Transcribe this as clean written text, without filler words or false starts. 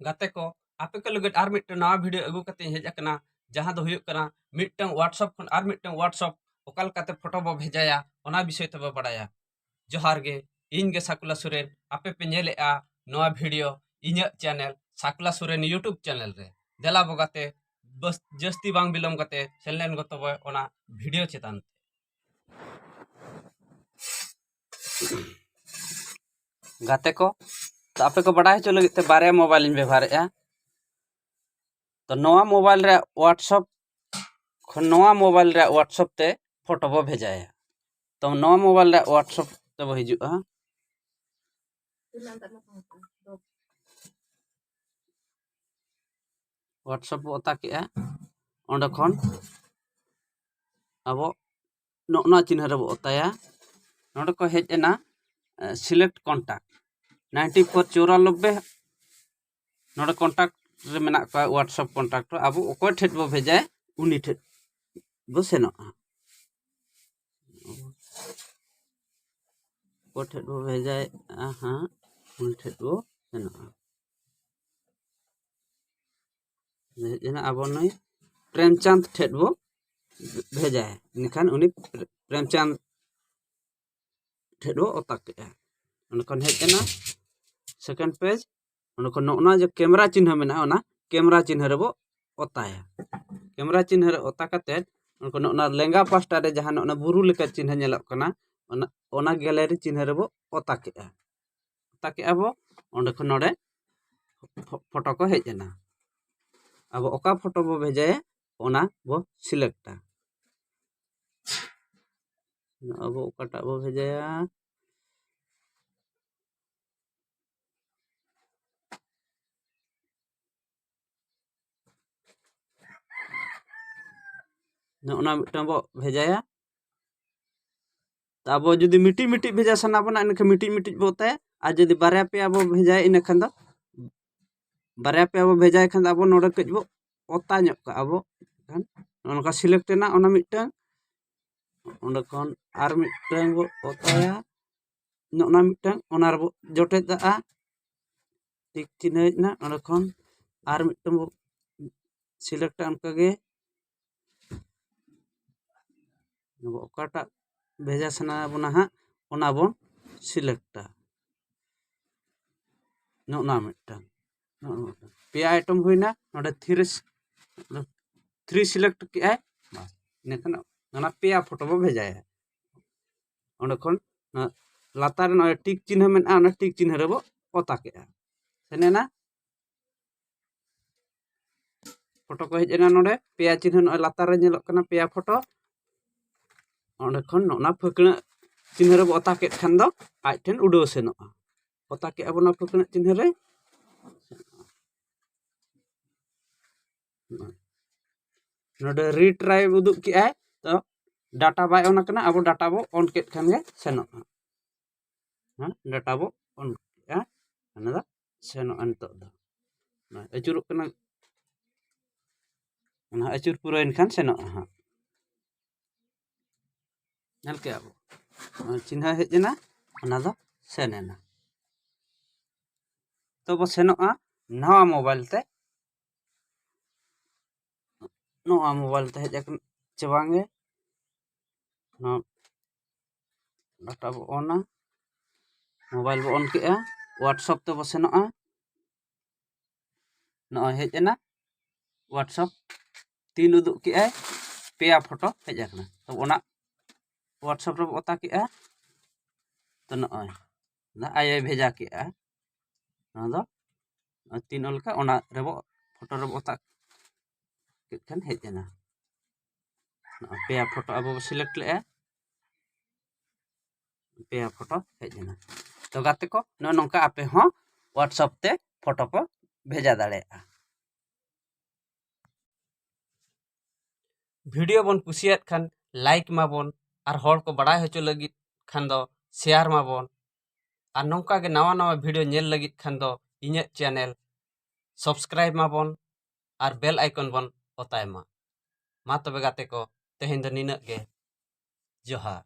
गाते को आपे को लगत आर मिट नवा वीडियो अगु कते हेज अकना जहां दो हुयुक कना मिटटंग व्हाट्सएप खन आर मिटटंग व्हाट्सएप ओकाल कते फोटो बो भेजाया ओना विषय तबे बडाया जोहार गे इन गे साकुला सुरेन आपे पे नेलेआ नवा वीडियो इन्या चैनल साकुला सुरेन यूट्यूब चैनल रे देला बगाते बस जस्ती बांग बिलम कते सेलेन गो तबे ओना वीडियो चेतान गाते को तो आपे को बड़ा चलो लगते बारे मोबाइल इन व्यवहार तो नवा मोबाइल रे व्हाट्सएप खन नवा मोबाइल रे व्हाट्सएप ते फोटो बो भेजाया तो नवा मोबाइल रे व्हाट्सएप ते बो हिजुआ व्हाट्सएप बो ओता के ओंडे खन अब नोना चिन्ह रे बो ओताया नोडे को हेज एना सिलेक्ट कॉन्टैक्ट 9494 नोडे कॉन्टैक्ट रे मेना का व्हाट्सएप कॉन्टैक्ट अब ओको ठेट बो भेजाय उनी ठेट बो सेनो को ठेट बो भेजाय हां उनी ठेट बो सेनो जना अब नय प्रेमचंद ठेट बो भेजाय निखान उनी प्रेमचंद ठेट बो ओताके उनकन हेजना सेकंड पेज उनकन नोना जो कैमरा चिन्ह मेना ओना कैमरा चिन्ह रे बो ओताया कैमरा चिन्ह रे ओता कते उनकन ओना लेंगा पास्टा रे जहां ओना बुरु लेका चिन्ह नेलक कना ओना गैलरी चिन्ह रे बो ओताके अब ओंडे खन नोडे फोटो को हेजना अब ओका फोटो बो भेजाय ओना बो सिलेक्टा अब ओकाटा बो भेजाया नोना मिटन बो भेजाया अब जुदी मिटी मिटी भेजा सना बना इनके मिटी मिटी बोते आ जुदी बारया पे अब भेजाय इन खन दो बारया पे अब भेजाय खन अब नोडे कजबो ओता न्यो का अब खन ओनका सिलेक्ट ना ओना मिटन ओंडे खन आर मिटन बो ओताया नोना मिटन ओना रे बो जोटे दा टिक चिन्ह ना ओंडे खन आर मिटन बो सिलेक्ट अनका गे ओकाटा भेजा सना बना हा ओना बोन सिलेक्टा नोना मिटन पे आइटम हुईना नोडे थ्री सिलेक्ट के आय नेखन ओना पे फोटो बो भेजाया ओंडे खन लातार न टिक चिन्ह मेना ओना टिक चिन्ह रे बो ओता के सेनेना फोटो को हेजना नोडे पे चिन्ह न लातार रे नेलक कना पे फोटो ओंडे खन नोना फकना चिन्ह रे बो ओता के खन दो आज ठेन उडो सेनो ओता के अब ना फकना चिन्ह रे नोडे रिट्राई उदुक के आय तो डाटा बाय ओना कना अब डाटा बो ऑन के खान गे सेनो हां डाटा बो ऑन के अना दा सेनो अंत दो अचुरुक कना ओना अचुर पूरा इनखान सेनो हां नल के अब चिन्ह हेजना ओना दो सेनेना तो बो सेनो नवा मोबाइल ते हेज चबांगे डाटा बो ऑन मोबाइल बो ऑन के व्हाट्सएप ते बो सेनो न हेजना व्हाट्सएप तीन उदुक के पे फोटो हेजना तो ओना व्हाट्सएप रे ओता के तो ना आय भेजा के ना दो तीन अलका ओना रे बो फोटो रे ओता के खान हेजना पे फोटो अब सिलेक्ट ले पे फोटो हेजना तो गाते को नोंका आपे हो व्हाट्सएप ते फोटो को भेजा दाड़े वीडियो बन कुसियात खान लाइक माबन और हर को बड़ा होचो लगी खान दो शेयर माबन और नौका के नवा नवा वीडियो नेल लगी खान दो इन्या चैनल सब्सक्राइब माबन और बेल आइकन बन ओतायमा मा तबे गाते को तेहेन दो निना के जोहार।